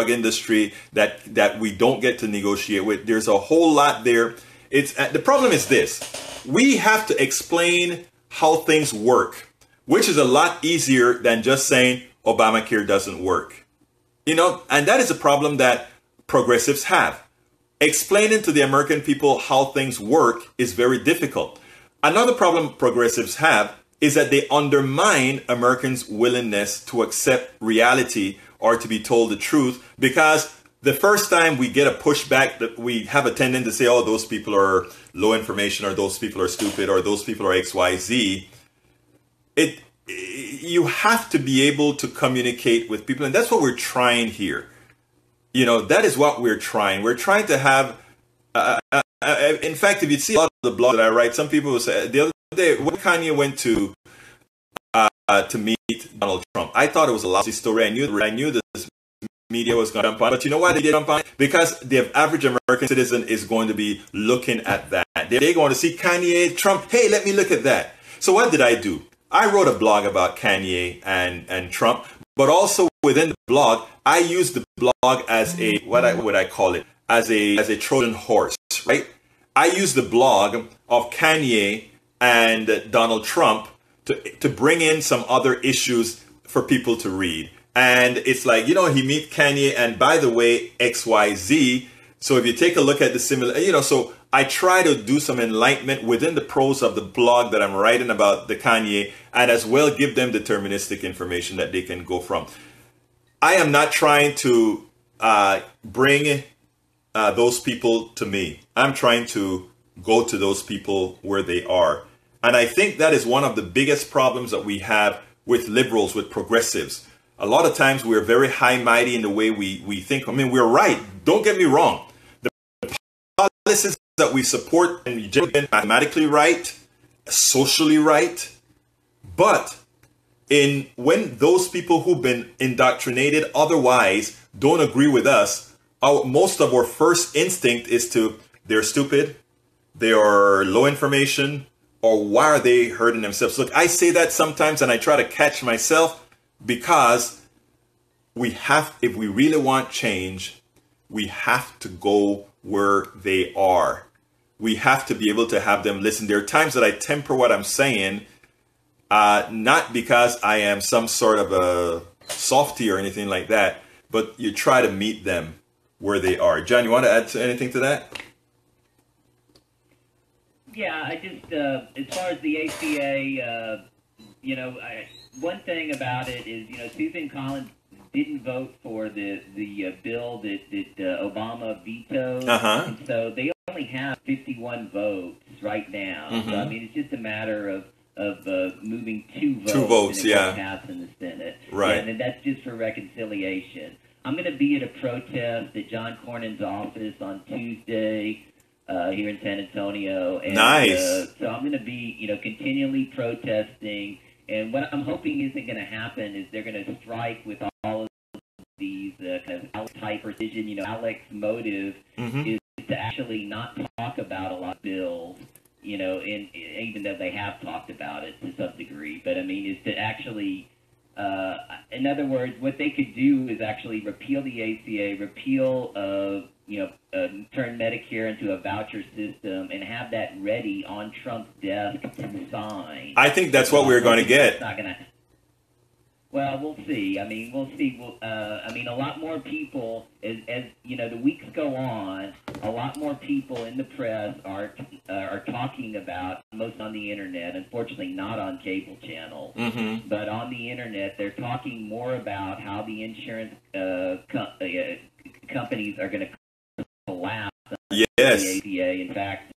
industry that we don't get to negotiate with. There's a whole lot there. The problem is this: we have to explain how things work, which is a lot easier than just saying Obamacare doesn't work. You know, and that is a problem that progressives have. Explaining to the American people how things work is very difficult. Another problem progressives have is that they undermine Americans' willingness to accept reality or to be told the truth, because the first time we get a pushback, that we have a tendency to say, oh, those people are low information, or those people are stupid, or those people are XYZ. You have to be able to communicate with people, and that's what we're trying here. You know, that is what we're trying. We're trying to have, in fact, if you see a lot of the blogs that I write, some people will say, the other day, when Kanye went to meet Donald Trump, I thought it was a lousy story. I knew this media was going to jump on, but you know why they did jump on? Because the average American citizen is going to be looking at that. They're going to see Kanye, Trump, hey, let me look at that. So what did I do? I wrote a blog about Kanye and Trump, but also within the blog, I used the blog as a, what would I call it? As a Trojan horse, right? I used the blog of Kanye and Donald Trump to bring in some other issues for people to read. And it's like, you know, he meets Kanye, and by the way, XYZ. So if you take a look at the similar, you know, so I try to do some enlightenment within the prose of the blog that I'm writing about the Kanye, and as well give them deterministic information that they can go from. I am not trying to bring those people to me. I'm trying to go to those people where they are. And I think that is one of the biggest problems that we have with liberals, with progressives. A lot of times we're very high-mighty in the way we think. I mean, we're right. Don't get me wrong. The policies that we support and we generally mathematically right, socially right, but when those people who've been indoctrinated otherwise don't agree with us, most of our first instinct is they're stupid, they are low information, or why are they hurting themselves? Look, I say that sometimes and I try to catch myself, because if we really want change, we have to go where they are. We have to be able to have them listen. There are times that I temper what I'm saying, not because I am some sort of a softie or anything like that, but you try to meet them where they are. John, you want to add anything to that? Yeah, I just, as far as the ACA, you know, one thing about it is, you know, Susan Collins didn't vote for the bill that Obama vetoed. And so they only have 51 votes right now. So, I mean, it's just a matter of moving two votes and it pass in the Senate. Right. And that's just for reconciliation. I'm going to be at a protest at John Cornyn's office on Tuesday here in San Antonio. And, nice. So I'm going to be, you know, continually protesting. And what I'm hoping isn't going to happen is they're going to strike with all of these kind of type precision. You know, Alex's motive is to actually not talk about a lot of bills, you know, even though they have talked about it to some degree. But, I mean, is to actually, in other words, what they could do is actually repeal the ACA, turn Medicare into a voucher system, and have that ready on Trump's desk to sign. I think that's what we're going to get. It's not going to. Well, we'll see. I mean, we'll see. I mean, a lot more people, as you know, the weeks go on, a lot more people in the press are talking about, most on the internet, unfortunately not on cable channels, but on the internet, they're talking more about how the insurance companies are going to collapse under the ACA. In fact,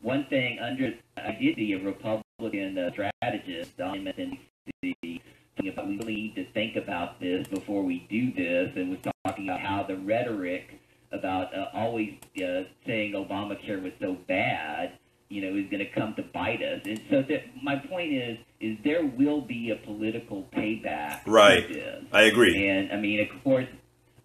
one thing I did see a Republican strategist on MSNBC about we really need to think about this before we do this, and was talking about how the rhetoric about always saying Obamacare was so bad, is going to come to bite us. And so my point is there will be a political payback. Right. To this. I agree. And of course,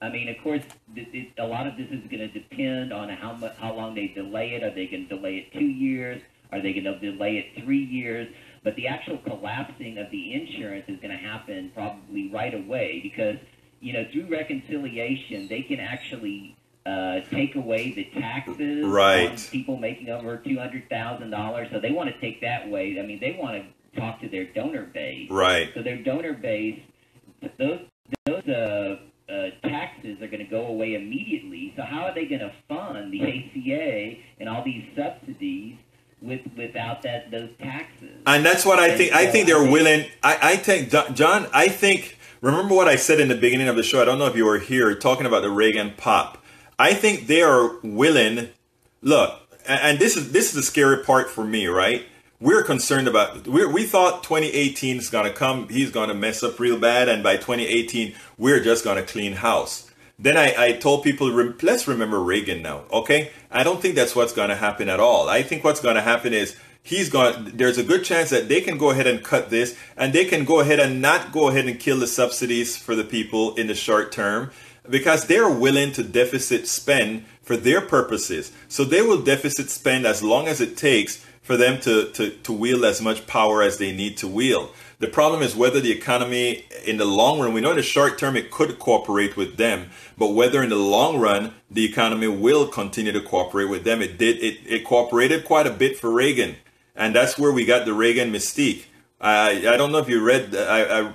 a lot of this is going to depend on how long they delay it. Are they going to delay it 2 years? Are they going to delay it 3 years? But the actual collapsing of the insurance is going to happen probably right away because, through reconciliation, they can actually take away the taxes on people making over $200,000. So they want to take that away. I mean, they want to talk to their donor base. Right. So their donor base, those taxes are going to go away immediately. So how are they going to fund the ACA and all these subsidies without those taxes? And that's what I think. I think they're willing. I think, John, remember what I said in the beginning of the show? I don't know if you were here talking about the Reagan pop. I think they are willing. Look, and this is the scary part for me, right? We're concerned about, we thought 2018 is going to come. He's going to mess up real bad. And by 2018, we're just going to clean house. Then I told people, let's remember Reagan now, okay? I don't think that's what's going to happen at all. I think what's going to happen is there's a good chance that they can go ahead and cut this, and they can go ahead and not go ahead and kill the subsidies for the people in the short term because they're willing to deficit spend for their purposes. So they will deficit spend as long as it takes for them to wield as much power as they need to wield. The problem is whether the economy in the long run, we know in the short term it could cooperate with them, but whether in the long run the economy will continue to cooperate with them. It cooperated quite a bit for Reagan, and that's where we got the Reagan mystique. I don't know if you read,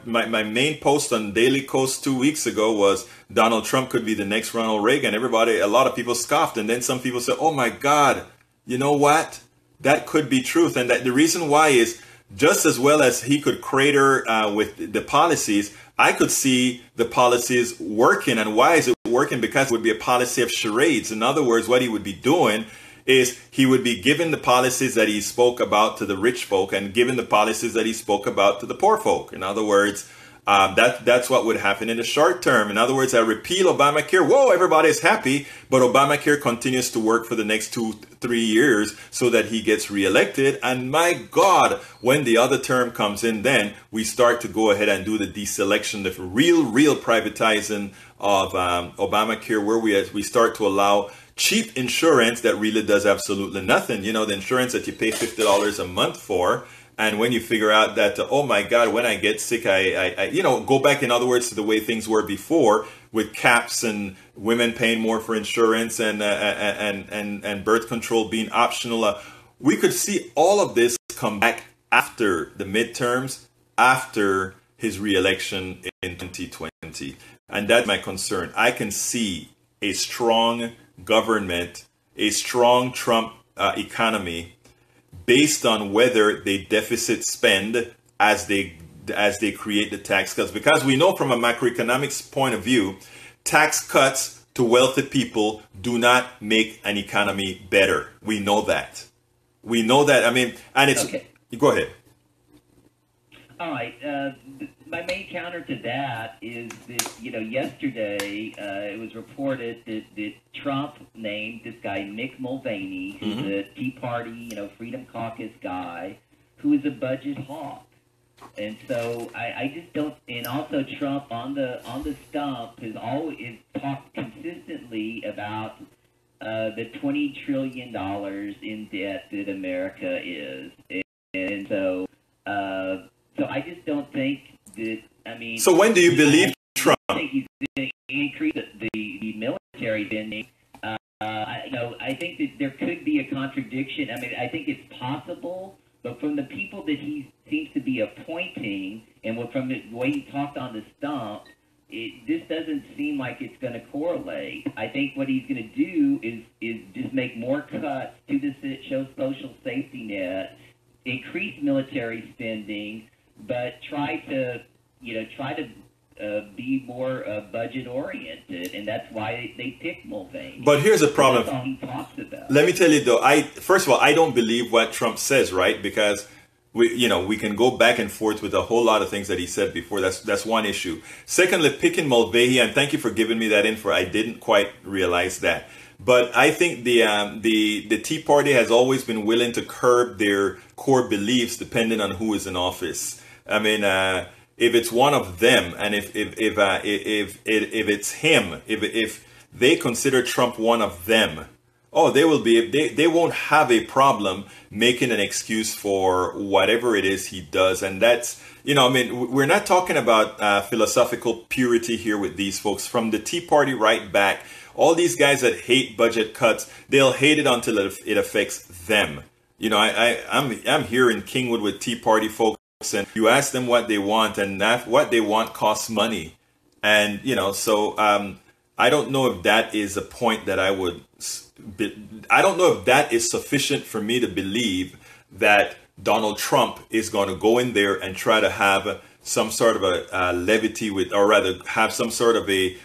my main post on Daily Kos 2 weeks ago was Donald Trump could be the next Ronald Reagan. A lot of people scoffed, and then some people said, oh my God, you know what? That could be truth. And that the reason why is just as well as he could crater with the policies, I could see the policies working. And why is it working? Because it would be a policy of charades. In other words, what he would be doing is he would be giving the policies that he spoke about to the rich folk and giving the policies that he spoke about to the poor folk. In other words, that's what would happen in the short term. In other words, I repeal Obamacare. Whoa, everybody's happy. But Obamacare continues to work for the next 2-3 years so that he gets reelected. And my God, when the other term comes in, then we start to go ahead and do the deselection, the real privatizing of Obamacare, where we start to allow cheap insurance that really does absolutely nothing. The insurance that you pay $50 a month for. And when you figure out that, oh my God, when I get sick, I go back, in other words, to the way things were before with caps and women paying more for insurance and birth control being optional. We could see all of this come back after the midterms, after his reelection in 2020. And that's my concern. I can see a strong government, a strong Trump economy, based on whether they deficit spend as they create the tax cuts. Because we know from a macroeconomics point of view, tax cuts to wealthy people do not make an economy better. We know that. I mean, and it's... Okay. Go ahead. All right. My main counter to that is that, yesterday it was reported that Trump named this guy, Mick Mulvaney, who's a Tea Party, Freedom Caucus guy, who is a budget hawk. And so I just don't, and also Trump on the stump has always talked consistently about the $20 trillion in debt that America is. And so I just don't think that, So when do you believe Trump? I think he's going to increase the military spending. I think that there could be a contradiction. I think it's possible But from the people that he seems to be appointing, and from the way he talked on the stump, this doesn't seem like it's going to correlate. I think what he's going to do is just make more cuts to the show social safety net, increase military spending, but try to be more budget oriented, and that's why they pick Mulvaney. But here's a problem. That's all he talks about. Let me tell you though, first of all, I don't believe what Trump says, right? Because we can go back and forth with a whole lot of things that he said before. That's one issue. Secondly, picking Mulvaney, and thank you for giving me that info. I didn't quite realize that. But I think the Tea Party has always been willing to curb their core beliefs depending on who is in office. I mean, if it's one of them, and if it's him, if they consider Trump one of them, they won't have a problem making an excuse for whatever it is he does. And that's, we're not talking about philosophical purity here with these folks. From the Tea Party right back, all these guys that hate budget cuts, they'll hate it until it affects them. I'm here in Kingwood with Tea Party folks, and you ask them what they want, and what they want costs money. And, I don't know if that is a point that I don't know if that is sufficient for me to believe that Donald Trump is going to go in there and try to have some sort of a levity or rather have some sort of a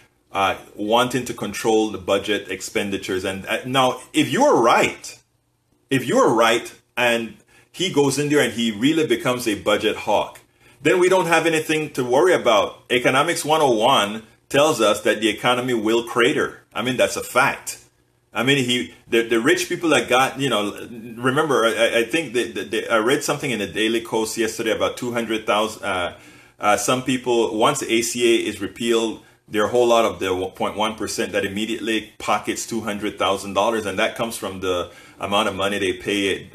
wanting to control the budget expenditures. And now, if you're right, and he goes in there and he really becomes a budget hawk, then we don't have anything to worry about. Economics 101 tells us that the economy will crater. I mean, that's a fact. I mean, the rich people that got, remember, I think I read something in the Daily Kos yesterday about 200,000. Some people, once the ACA is repealed, there are a whole lot of the 0.1% that immediately pockets $200,000, and that comes from the amount of money they pay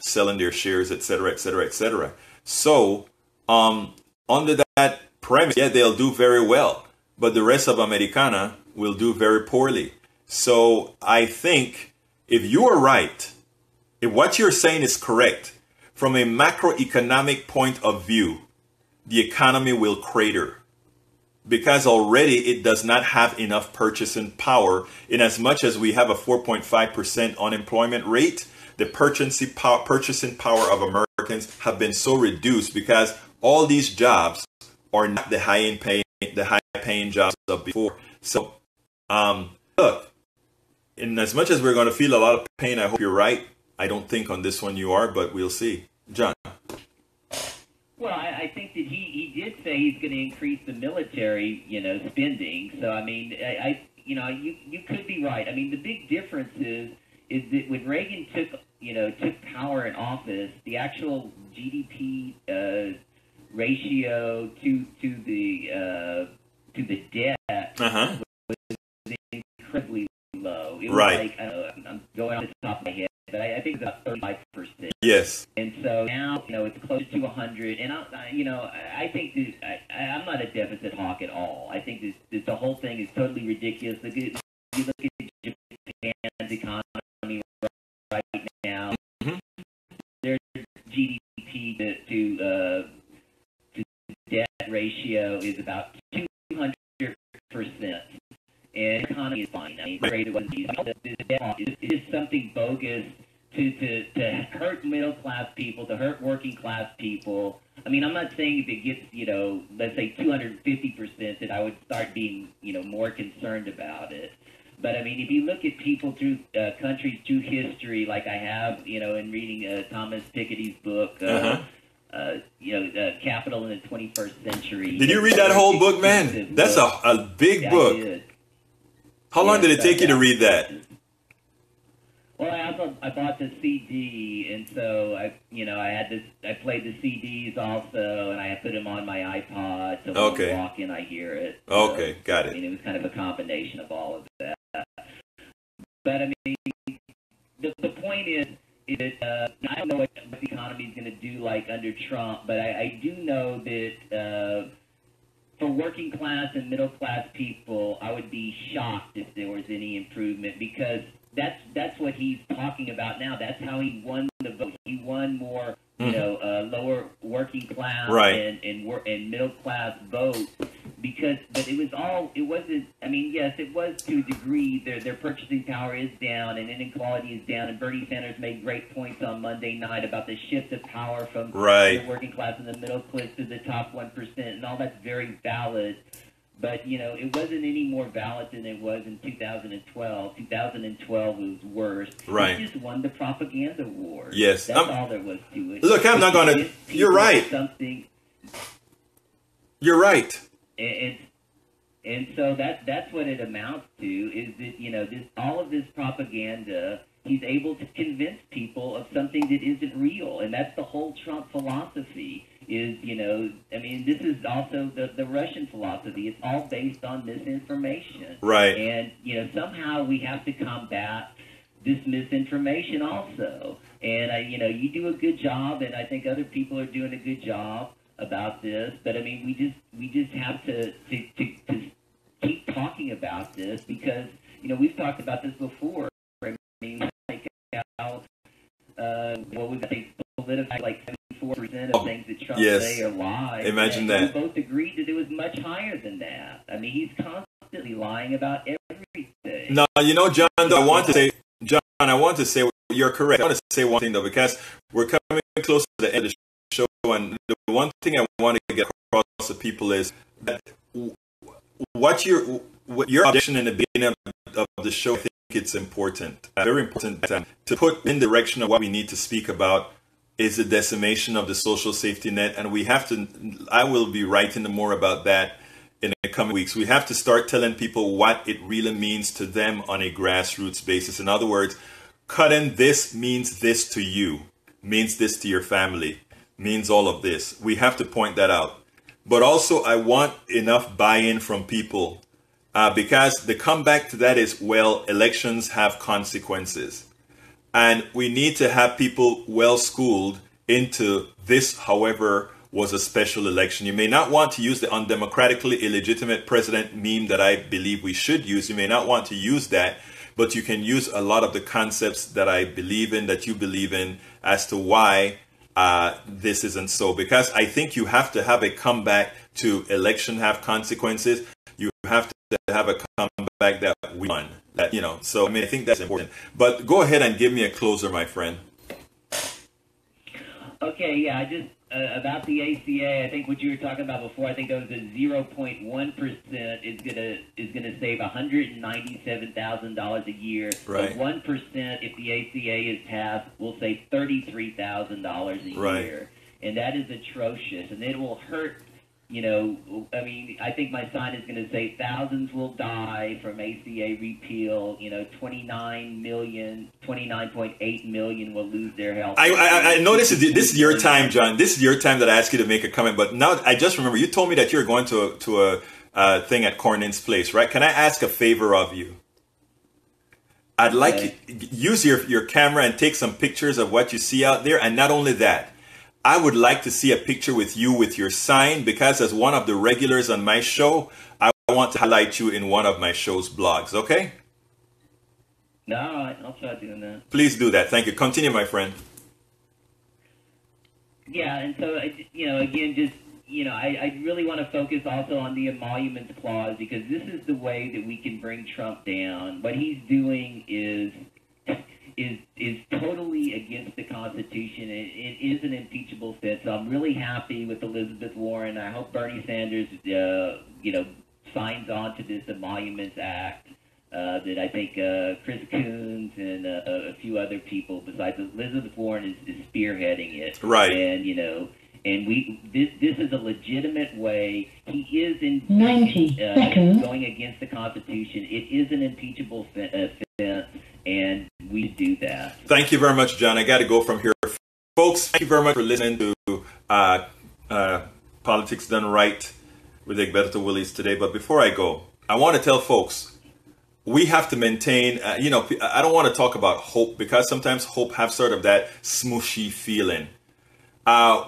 selling their shares, et cetera, et cetera, et cetera. So, under that premise, yeah, they'll do very well, but the rest of Americana will do very poorly. So I think if you are right, if what you're saying is correct, from a macroeconomic point of view, the economy will crater. Because already it does not have enough purchasing power. In as much as we have a 4.5% unemployment rate, the purchasing power of Americans have been so reduced because all these jobs are not the high paying jobs of before. So, look, in as much as we're going to feel a lot of pain, I hope you're right. I don't think on this one you are, but we'll see. John. Well, I think that he did say he's going to increase the military, spending. So, I mean, you could be right. I mean, the big difference is that when Reagan took power in office, the actual GDP ratio to the debt was incredibly low. It was like, I'm going off the top of my head, but I think it's about 35%. Yes. And so now, it's close to 100. And I think that I'm not a deficit hawk at all. I think that the whole thing is totally ridiculous. You look at Japan's economy right now. Mm-hmm. Their GDP to debt ratio is about 200%, and the economy is fine. I mean, this debt is something bogus to hurt middle class people, to hurt working class people. I mean, I'm not saying if it gets, let's say 250%, that I would start being, more concerned about it. But I mean, if you look at people through countries through history, like I have, in reading Thomas Piketty's book, Capital in the 21st Century. Did you read that whole book, man? That's a big book. I did. How long did it take you to read that? Well, I bought the CD, and so I played the CDs also, and I put them on my iPod, so when I walk in, I hear it. Okay, got it. I mean, it was kind of a combination of all of that. But I mean, the point is that I don't know what the economy is going to do like under Trump, but I do know that for working class and middle class people, I would be shocked if there was any improvement, because that's what he's talking about now. That's how he won the vote. He he won more, lower working class and middle class votes. But it wasn't, I mean, yes, it was to a degree, their purchasing power is down and inequality is down, and Bernie Sanders made great points on Monday night about the shift of power from the working class and the middle class to the top 1%, and all that's very valid. But, it wasn't any more valid than it was in 2012. 2012 was worse. Right. He just won the propaganda war. Yes. That's all there was to it. Look, I'm not going to... You're right. You're right. And so that's what it amounts to, is that, all of this propaganda, he's able to convince people of something that isn't real. And that's the whole Trump philosophy. This is also the Russian philosophy. It's all based on misinformation. Right. And, somehow we have to combat this misinformation also. And, you do a good job, and I think other people are doing a good job about this. But, I mean, we just have to keep talking about this because, we've talked about this before. I mean, like how, what was it, political, like 74% of things that Trump say are lies. Imagine that. We both agreed that it was much higher than that. I mean, he's constantly lying about everything. No, John, I want to say you're correct. I want to say one thing though, because we're coming close to the end of the show, and the one thing I want to get across to people is that what your objection in the beginning of the show, I think it's important, very important to put in the direction of what we need to speak about is the decimation of the social safety net. And we have to, I will be writing more about that in the coming weeks. We have to start telling people what it really means to them on a grassroots basis. In other words, cutting this means this to you, means this to your family, means all of this. We have to point that out. But also, I want enough buy-in from people because the comeback to that is, well, elections have consequences. And we need to have people well schooled into this, however, was a special election. You may not want to use the undemocratically illegitimate president meme that I believe we should use. You may not want to use that, but you can use a lot of the concepts that I believe in, that you believe in, as to why this isn't so. Because I think you have to have a comeback to election have consequences. You have to have a comeback that we won. So I think that's important. But go ahead and give me a closer, my friend. Okay, yeah, I just about the ACA. I think what you were talking about before. I think it was a 0.1% is gonna save $197,000 a year. Right. 1%, if the ACA is passed, will save $33,000 a year, and that is atrocious, and it will hurt. I think my sign is going to say thousands will die from ACA repeal. 29.8 million will lose their health. I know this is your time, John. This is your time that I ask you to make a comment. But now I just remember you told me that you're going to a thing at Cornin's place, right? Can I ask a favor of you? I'd like you use your camera and take some pictures of what you see out there, and not only that. I would like to see a picture with you with your sign, because as one of the regulars on my show, I want to highlight you in one of my show's blogs, okay? No, I'll try doing that. Please do that. Thank you. Continue, my friend. Yeah, and so, again, just, I really want to focus also on the emoluments clause, because this is the way that we can bring Trump down. What he's doing is totally against the Constitution. It is an impeachable offense. So I'm really happy with Elizabeth Warren. I hope Bernie Sanders, signs on to this Emoluments Act that I think Chris Coons and a few other people besides Elizabeth Warren is spearheading it. Right. And and this is a legitimate way. He is in 90 seconds going against the Constitution. It is an impeachable offense. And we do that. Thank you very much, John. I got to go from here. Folks, thank you very much for listening to Politics Done Right with Egberto Willis today. But before I go, I want to tell folks, we have to maintain, I don't want to talk about hope, because sometimes hope have sort of that smooshy feeling.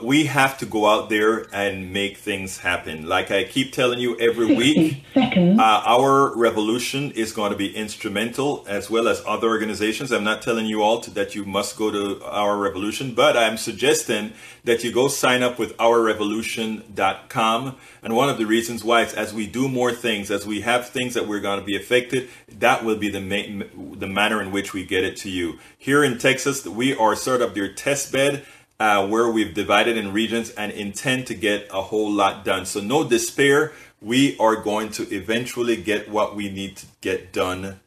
We have to go out there and make things happen. Like I keep telling you every week, our revolution is going to be instrumental, as well as other organizations. I'm not telling you all that you must go to Our Revolution, but I'm suggesting that you go sign up with ourrevolution.com. And one of the reasons why is as we do more things, as we have things that we're going to be affected, that will be the manner in which we get it to you. Here in Texas, we are sort of your test bed, where we've divided in regions and intend to get a whole lot done. So no despair. We are going to eventually get what we need to get done.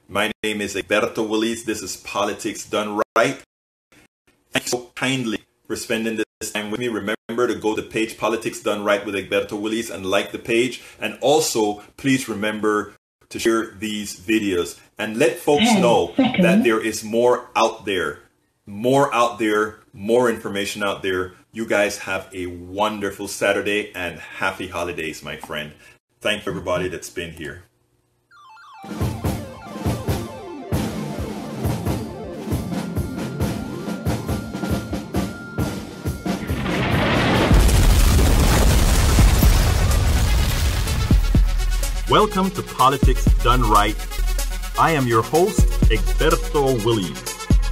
My name is Egberto Willies. This is Politics Done Right. Thank you so kindly for spending this time with me. Remember to go to the page Politics Done Right with Egberto Willies and like the page. And also, please remember to share these videos and let folks know that there is more out there. More information out there. You guys have a wonderful Saturday and happy holidays, my friend. Thank you, everybody that's been here. Welcome to Politics Done Right. I am your host, Egberto Willies.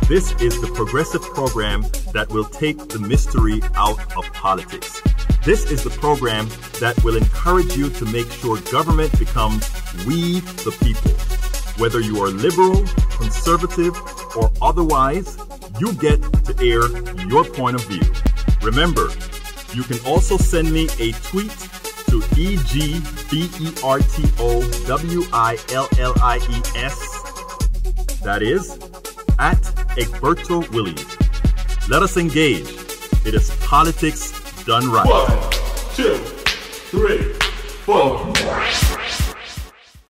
This is the progressive program that will take the mystery out of politics. This is the program that will encourage you to make sure government becomes we the people. Whether you are liberal, conservative, or otherwise, you get to air your point of view. Remember, you can also send me a tweet to EGBERTOWILLIES. That is at Egberto Willies. Let us engage. It is Politics Done Right. 1, 2, 3, 4.